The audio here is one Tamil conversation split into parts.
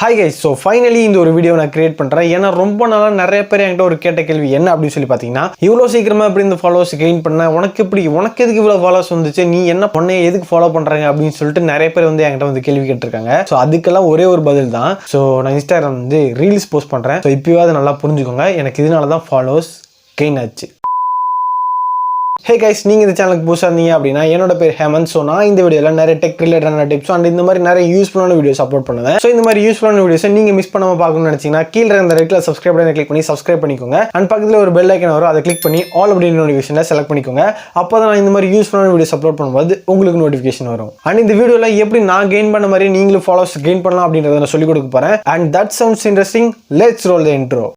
Hi guys, so finally இந்த ஒரு வீடியோ நான் கிரியேட் பண்றேன். ஏன்னா ரொம்ப நாளா நிறைய பேர் என்கிட்ட ஒரு கேட்ட கேள்வி என்ன அப்படின்னு சொல்லி பாத்தீங்கன்னா, இவ்வளவு சீக்கிரமா எப்படி இந்த ஃபாலோவர்ஸ் கெயின் பண்ண, உனக்கு எதுக்கு இவ்வளவு ஃபாலோவர்ஸ் வந்துச்சு, நீ என்ன பண்ண, எதுக்கு ஃபாலோ பண்றாங்க அப்படின்னு சொல்லிட்டு நிறைய பேர் வந்து என்கிட்ட வந்து கேள்வி கேட்டிருக்காங்க. ஸோ அதுக்கெல்லாம் ஒரே ஒரு பதில் தான். ஸோ நான் இன்ஸ்டாகிராம் வந்து ரீல்ஸ் போஸ்ட் பண்றேன். ஸோ இப்பயாவது நல்லா புரிஞ்சுக்கோங்க, எனக்கு இதனால தான் ஃபாலோவர்ஸ் கெயின் ஆச்சு. Hey guys, நீங்க இந்த சேனலுக்கு புதுசா இருந்தீங்க அப்படின்னா என்னோட பேர் ஹேமந்த். ஸோ நான் இந்த வீடியோல நிறைய டெக் ரிலேட்டடான டிப்ஸ் அண்ட் இந்த மாதிரி நிறைய யூஸ்ஃபுல்லான வீடியோஸ் அப்லோட் பண்ணுவேன். ஸோ இந்த மாதிரி யூஸ்ஃபுல்லான வீடியோஸை நீங்க மிஸ் பண்ணாம பார்க்கணும்னு நினைச்சீங்கன்னா கீழே இந்த ரெட்ல சப்ஸ்கிரைப் பண்ணி கிளிக் பண்ணி சப்ஸ்கிரைப் பண்ணிக்கோங்க. அண்ட் பக்கத்தில் ஒரு பெல் ஐக்கன் வரும், அதை கிளிக் பண்ணி ஆல் அப்படின்ற நோட்டிஃபிகேஷனை செலக்ட் பண்ணிக்கோங்க. அப்போ தான் நான் இந்த மாதிரி யூஸ்ஃபுல்லான வீடியோஸ் அப்லோட் பண்ணும்போது உங்களுக்கு நோட்டிஃபிகேஷன் வரும். அண்ட் இந்த வீடியோல எப்படி நான் கெயின் பண்ண மாதிரி நீங்களும் ஃபாலோவர்ஸ் கெயின் பண்ணலாம் அப்படின்றத நான் சொல்லிக் கொடுக்க போறேன். And that sounds interesting. Let's roll the intro.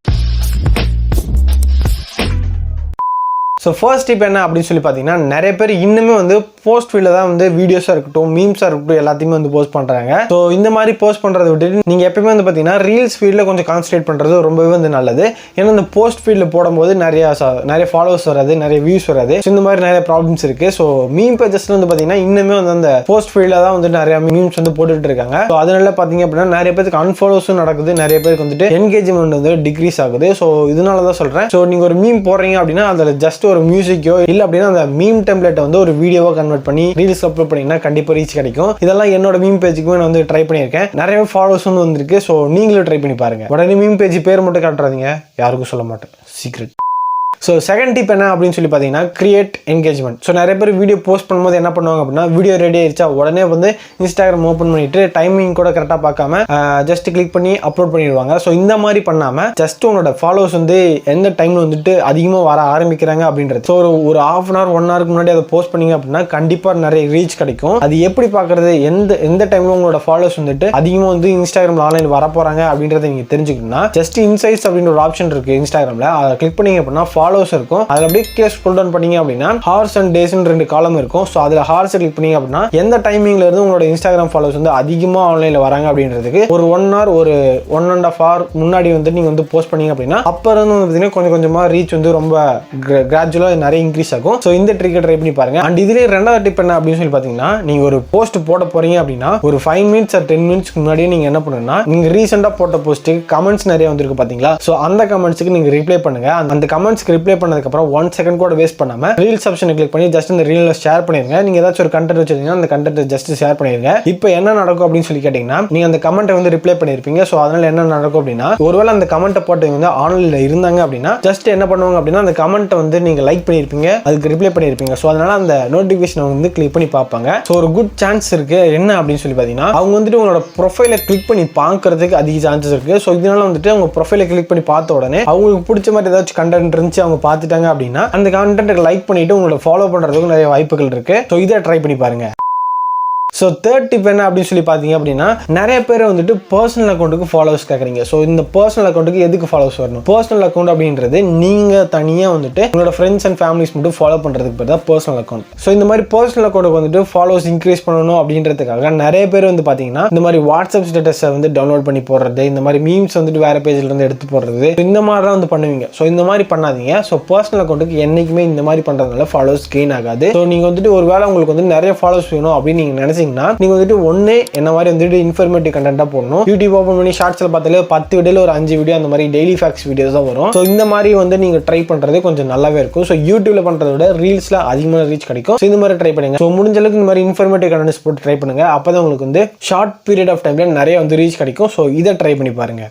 So first tip என்ன அப்படின்னு சொல்லி பார்த்தீங்கன்னா, நிறைய பேர் இன்னுமே வந்து போஸ்ட் ஃபீல்டில் தான் வந்து வீடியோஸாக இருக்கட்டும், மீம்ஸாக இருக்கட்டும், எல்லாத்தையுமே வந்து போஸ்ட் பண்ணுறாங்க. ஸோ இந்த மாதிரி போஸ்ட் பண்ணுறதை விட்டுட்டு நீங்கள் எப்பயுமே வந்து பார்த்தீங்கன்னா ரீல்ஸ் ஃபீல்டில் கொஞ்சம் கான்சன்ட்ரேட் பண்ணுறது ரொம்பவே வந்து நல்லது. ஏன்னா இந்த போஸ்ட் ஃபீல்டில் போடும்போது நிறைய ஃபாலோவர்ஸ் வராது, நிறைய வியூஸ் வராது. ஸோ இந்த மாதிரி நிறைய ப்ராப்ளம்ஸ் இருக்குது. ஸோ மீம் பேஜஸ்ல வந்து பார்த்தீங்கன்னா இன்னுமே வந்து அந்த போஸ்ட் ஃபீல்டில் தான் வந்து நிறைய மீம்ஸ் வந்து போட்டுட்டு இருக்காங்க. ஸோ அதனால பார்த்தீங்க அப்படின்னா நிறைய பேருக்கு அன்ஃபாலோஸும் நடக்குது, நிறைய பேருக்கு வந்துட்டு என்கேஜ்மெண்ட் வந்து டிக்ரீஸ் ஆகுது. ஸோ இதனால தான் சொல்கிறேன். ஸோ நீங்கள் ஒரு மீம் போடுறீங்க அப்படின்னா அதில் ஜஸ்ட் ஒரு மியூசிக்கோ இல்ல அப்படின்னா அந்த மீம் டெம்ப்ளேட் வந்து ஒரு வீடியோவா கன்வெர்ட் பண்ணி ரீல்ஸ் அப்லோட் பண்ணீங்கன்னா கண்டிப்பா ரீச் கிடைக்கும். இதெல்லாம் என்னோட மீம் பேஜுக்கு நான் வந்து ட்ரை பண்ணியிருக்கேன். நிறைய ஃபாலோவர்ஸ் வந்து வந்திருக்கு. ஸோ நீங்களும் ட்ரை பண்ணி பாருங்க. உடனே மீம் பேஜ் பேர் மட்டும் காட்டுறாதீங்க, யாருக்கும் சொல்ல மாட்டேன், சீக்ரெட். ஸோ செகண்ட் டிப் என்ன அப்படின்னு சொல்லி பார்த்தீங்கன்னா, கிரியேட் என்கேஜ்மெண்ட். ஸோ நிறைய பேர் வீடியோ போஸ்ட் பண்ணும்போது என்ன பண்ணுவாங்க அப்படின்னா, வீடியோ ரெடி ஆயிடுச்சா உடனே வந்து இன்ஸ்டாகிராம் ஓப்பன் பண்ணிட்டு டைமிங் கூட கரெக்டாக பார்க்காம ஜஸ்ட் கிளிக் பண்ணி அப்லோட் பண்ணிடுவாங்க. ஸோ இந்த மாதிரி பண்ணாமல் ஜஸ்ட் உங்களோட ஃபாலோவர்ஸ் வந்து எந்த டைமில் வந்துட்டு அதிகமாக வர ஆரம்பிக்கிறாங்க அப்படின்றது. ஸோ ஒரு ஹாஃப் அன் ஹவர் 1 ஹவருக்கு முன்னாடி அதை போஸ்ட் பண்ணீங்க அப்படின்னா கண்டிப்பாக நிறைய ரீச் கிடைக்கும். அது எப்படி பார்க்கறது, எந்த டைமில் உங்களோட ஃபாலோவர்ஸ் வந்துட்டு அதிகமாக வந்து இன்ஸ்டாகிராமில் ஆன்லைன் வர போகிறாங்க அப்படின்றத நீங்கள் தெரிஞ்சுக்கணும்னா ஜஸ்ட் இன்சைட்ஸ் அப்படின்ற ஒரு ஆப்ஷன் இருக்குது இன்ஸ்டாகிராமில். அதை கிளிக் பண்ணீங்க அப்படின்னா ஃபாலோவர்ஸ் இருக்கும். அதுல அப்படியே கீழே ஸ்க்ரோல் டவுன் பண்ணீங்க அப்படின்னா ஹார்ஸ் அண்ட் டேஸ் 2 காலம் இருக்கும். ஸோ அதுல ஹார்ஸ் கிளிக் பண்ணீங்க அப்படின்னா எந்த டைமிங்ல இருந்து உங்களோட இன்ஸ்டாகிராம் ஃபாலோவர்ஸ் வந்து அதிகமா ஆன்லைன்ல வராங்க அப்படின்றதுக்கு ஒரு 1 ஹவர் ஒரு 1.5 ஹவர் முன்னாடி வந்து நீங்க வந்து போஸ்ட் பண்ணீங்க அப்படின்னா அப்ப இருந்து வந்து கொஞ்சம் கொஞ்சமா ரீச் வந்து ரொம்ப கிராஜுவலா நிறைய இன்க்ரீஸ் ஆகும். ஸோ இந்த ட்ரிக்கை ட்ரை பண்ணி பாருங்க. அண்ட் இதுலேயே ரெண்டாவது டிப் என்ன அப்படின்னு சொல்லி பாத்தீங்கன்னா, நீங்க ஒரு போஸ்ட் போட போறீங்க அப்படின்னா ஒரு 5 மினிட்ஸ் ஆர் 10 மினிட்ஸ்க்கு முன்னாடியே நீங்க என்ன பண்ணுன்னா, நீங்க ரீசெண்டா போட்ட போஸ்ட்டுக்கு கமெண்ட்ஸ் நிறைய வந்திருக்கு பாத்தீங்களா. ஸோ அந்த கமெண்ட்ஸ்க்கு நீங்க ரிப்ளை பண்ணுங்க. அந்த கமெண்ட்ஸ்க்கு ரிப்ளை பண்ணதுக்கு அப்புறம் 1 செகண்ட் கூட வேஸ்ட் பண்ணாம ரீல்ஸ் ஆப்ஷனை கிளிக் பண்ணி ஜஸ்ட் இந்த ரீல்ல ஷேர் பண்ணிருங்க. நீங்க ஏதாச்சும் ஒரு கண்டென்ட் வச்சிருந்தீங்கன்னா அந்த கண்டென்ட் ஜஸ்ட் ஷேர் பண்ணிருங்க. இப்போ என்ன நடக்கும் அப்படின்னு சொல்லி கேட்டீங்கன்னா, நீங்க அந்த கமெண்ட்டை வந்து ரிப்ளை பண்ணிருப்பீங்க. ஸோ அதனால என்ன நடக்கும் அப்படின்னா, ஒருவேளை அந்த கமெண்ட்டை போட்டவங்க வந்து ஆன்லைன்ல இருந்தாங்க அப்படின்னா ஜஸ்ட் என்ன பண்ணுவாங்க அப்படின்னா அந்த கமெண்ட்டை வந்து நீங்க லைக் பண்ணிருப்பீங்க, அதுக்கு ரிப்ளை பண்ணிருப்பீங்க. ஸோ அதனால அந்த நோட்டிபிகேஷனை வந்து கிளிக் பண்ணி பார்ப்பாங்க. ஸோ ஒரு குட் சான்ஸ் இருக்கு. என்ன அப்படின்னு சொல்லி பார்த்தீங்கன்னா, அவங்க வந்துட்டு உங்களோட ப்ரொஃபைலை கிளிக் பண்ணி பார்க்கறதுக்கு அதிக சான்சஸ் இருக்கு. ஸோ இதனால வந்துட்டு அவங்க ப்ரொஃபைலை கிளிக் பண்ணி பார்த்த உடனே அவங்களுக்கு பிடிச்ச மாதிரி ஏதாச்சும் கண்டென்ட் இருந்துச்சு அவங்க பார்த்துட்டாங்க அப்படின்னா அந்த கண்டென்ட் லைக் பண்ணிட்டு உங்களை ஃபாலோ பண்றதுக்கு நிறைய வாய்ப்புகள் இருக்கு. ஸோ இதை ட்ரை பண்ணி பாருங்க. ஸோ தேர்ட் டிப் என்ன அப்படின்னு சொல்லி பார்த்தீங்க அப்படின்னா, நிறைய பேர் வந்துட்டு பர்சனல் அக்கௌண்ட்டுக்கு ஃபாலோவர்ஸ் கேட்குறீங்க. ஸோ இந்த பர்சனல் அக்கௌண்ட்டுக்கு எதுக்கு ஃபாலோவர்ஸ் வரணும்? பர்சனல் அக்கௌண்ட் அப்படின்றது நீங்கள் தனியாக வந்துட்டு உங்களோட ஃப்ரெண்ட்ஸ் அண்ட் ஃபேமிலிஸ் மட்டும் ஃபாலோ பண்ணுறதுக்கு பேர் தான் பர்சனல் அக்கௌண்ட். ஸோ இந்த மாதிரி பர்சனல் அக்கௌண்ட்டுக்கு வந்துட்டு ஃபாலோவர்ஸ் இன்க்ரீஸ் பண்ணணும் அப்படின்றதுக்காக நிறைய பேர் வந்து பார்த்தீங்கன்னா இந்த மாதிரி வாட்ஸ்அப் ஸ்டேட்டஸை வந்து டவுன்லோட் பண்ணி போடுறது, இந்த மாதிரி மீம்ஸ் வந்துட்டு வேற பேஜ்ல இருந்து எடுத்து போடுறது, இந்த மாதிரி தான் வந்து பண்ணுவீங்க. ஸோ இந்த மாதிரி பண்ணாதீங்க. ஸோ பர்சனல் அக்கௌண்ட்டுக்கு என்னைக்குமே இந்த மாதிரி பண்ணுறதுனால ஃபாலோவர்ஸ் கெயின் ஆகாது. ஸோ நீங்கள் வந்துட்டு ஒரு வேளை உங்களுக்கு வந்து நிறைய ஃபாலோவர்ஸ் வேணும் அப்படின்னு நீங்கள் நினைச்சீங்கன்னா நீங்க வந்துட்டு ஒண்ணே என்ன மாதிரி வந்துட்டு இன்ஃபர்மேட்டிவ் கண்டென்ட்டா போடணும். யூடியூப் ஓபன் பண்ணி ஷார்ட்ஸ்ல பார்த்தாலே 10 வீடியோல ஒரு 5 வீடியோ அந்த மாதிரி டெய்லி ஃபேக்ட்ஸ் வீடியோஸ் தான் வரும். ஸோ இந்த மாதிரி வந்து நீங்க ட்ரை பண்றது கொஞ்சம் நல்லாவே இருக்கும். ஸோ யூடியூப்ல பண்றதை விட ரீல்ஸ்ல அதிகமான ரீச் கிடைக்கும். ஸோ இந்த மாதிரி ட்ரை பண்ணுங்க. ஸோ முடிஞ்ச அளவுக்கு இந்த மாதிரி இன்ஃபர்மேட்டிவ் கண்டென்ட்ஸ் போட்டு ட்ரை பண்ணுங்க. அப்பதான் உங்களுக்கு வந்து ஷார்ட் பீரியட் ஆஃப் டைம்ல நிறைய வந்து ரீச் கிடைக்கும். ஸோ இதை ட்ரை பண்ணி பாருங்க.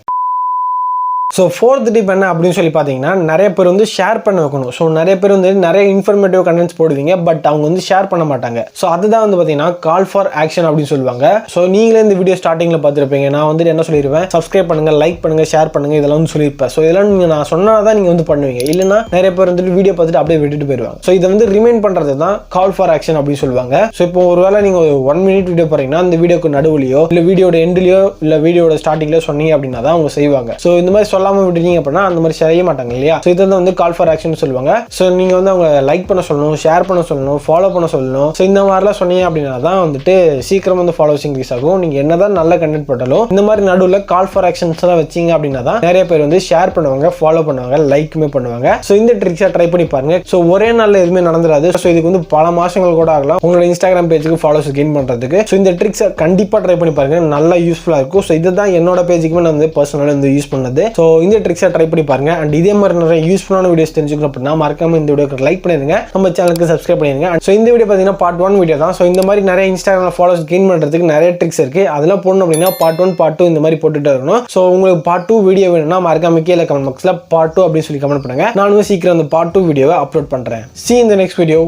ஸோ ஃபோர்த் டிப் என்ன அப்படின்னு சொல்லி பார்த்தீங்கன்னா, நிறைய பேர் வந்து ஷேர் பண்ண வைக்கணும். ஸோ நிறைய பேர் வந்து நிறைய இன்ஃபர்மேட்டிவ் கண்டென்ட்ஸ் போடுவீங்க, பட் அவங்க வந்து ஷேர் பண்ண மாட்டாங்க. ஸோ அதுதான் வந்து பார்த்தீங்கன்னா கால் ஃபார் ஆக்ஷன் அப்படின்னு சொல்லுவாங்க. ஸோ நீங்களே இந்த வீடியோ ஸ்டார்டிங்கில் பார்த்துருப்பீங்க. நான் வந்துட்டு என்ன சொல்லியிருப்பேன், சப்ஸ்கிரைப் பண்ணுங்க, லைக் பண்ணுங்க, ஷேர் பண்ணுங்க, இதெல்லாம் வந்து சொல்லியிருப்பேன். ஸோ இதெல்லாம் நீங்கள் நான் சொன்னாதான் நீங்கள் வந்து பண்ணுவீங்க. இல்லைன்னா நிறைய பேர் வந்துட்டு வீடியோ பார்த்துட்டு அப்படியே விட்டுட்டு போயிடுவாங்க. ஸோ இதை வந்து ரிமைண்ட் பண்ணுறது தான் கால் ஃபார் ஆக்ஷன் அப்படின்னு சொல்லுவாங்க. ஸோ இப்போ ஒருவேளை நீங்கள் 1 மினிட் வீடியோ போறீங்கன்னா அந்த வீடியோக்கு நடுவுலையோ இல்லை வீடியோட எண்ட்லையோ இல்லை வீடியோட ஸ்டார்டிங்லையோ சொன்னீங்க அப்படின்னா தான் அவங்க செய்வாங்க. ஸோ இந்த மாதிரி சொல்லாமல் விட்டுறீங்க அப்படின்னா அந்த மாதிரி செய்ய மாட்டாங்க இல்லையா. ஸோ இதை வந்து கால் ஃபார் ஆக்ஷன் சொல்லுவாங்க. ஸோ நீங்கள் வந்து அவங்க லைக் பண்ண சொல்லணும், ஷேர் பண்ண சொல்லணும், ஃபாலோ பண்ண சொல்லணும். ஸோ இந்த மாதிரிலாம் சொன்னீங்க அப்படின்னா தான் வந்துட்டு சீக்கிரம் வந்து ஃபாலோவர்ஸ் இன்க்ரீஸ் ஆகும். நீங்கள் என்னதான் நல்ல கண்டென்ட் போட்டாலும் இந்த மாதிரி நடுவில் கால் ஃபார் ஆக்ஷன்ஸ் எல்லாம் வச்சிங்க அப்படின்னா தான் நிறைய பேர் வந்து ஷேர் பண்ணுவாங்க, ஃபாலோ பண்ணுவாங்க, லைக்குமே பண்ணுவாங்க. ஸோ இந்த ட்ரிக்ஸை ட்ரை பண்ணி பாருங்க. ஸோ ஒரே நாளில் எதுவுமே நடந்துடாது. ஸோ இதுக்கு வந்து பல மாசங்கள் கூட ஆகலாம் உங்களோட இன்ஸ்டாகிராம் பேஜுக்கு ஃபாலோவர்ஸ் கெயின் பண்ணுறதுக்கு. ஸோ இந்த ட்ரிக்ஸை கண்டிப்பாக ட்ரை பண்ணி பாருங்க, நல்லா யூஸ்ஃபுல்லாக இருக்கும். ஸோ இதுதான் என்னோட பேஜுக்குமே நான் வந்து பர்சனலாக வந்து யூஸ் பண்ணது. ஸோ இந்த ட்ரிக்ஸை ட்ரை பண்ணி பாருங்க. அண்ட் இதே மாதிரி நிறைய யூஸ்ஃபுல்லான வீடியோஸ் தெரிஞ்சுக்கணும் அப்படின்னா மறக்காம இந்த வீடியோக்கு லைக் பண்ணிருங்க, நம்ம சேனலுக்கு சப்ஸ்கிரைப் பண்ணிருங்க. ஸோ இந்த வீடியோ பார்த்தீங்கன்னா பார்ட் 1 வீடியோ தான். ஸோ இந்த மாதிரி நிறைய இன்ஸ்டாகிராமில் ஃபாலோவர்ஸ் கெயின் பண்ணுறதுக்கு நிறைய ட்ரிக்ஸ் இருக்கு. அதெல்லாம் போடணும் அப்படின்னா பார்ட் 1 பார்ட் 2 இந்த மாதிரி போட்டுட்டு இருக்கணும். ஸோ உங்களுக்கு பார்ட் 2 வீடியோ வேணும்னா மறக்காம கீழே கமெண்ட் பாக்ஸில் பார்ட் 2 அப்படின்னு சொல்லி கமெண்ட் பண்ணுங்க. நானும் சீக்கிரம் அந்த பார்ட் 2 வீடியோவை அப்லோட் பண்ணுறேன். See you in the next video.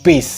Peace.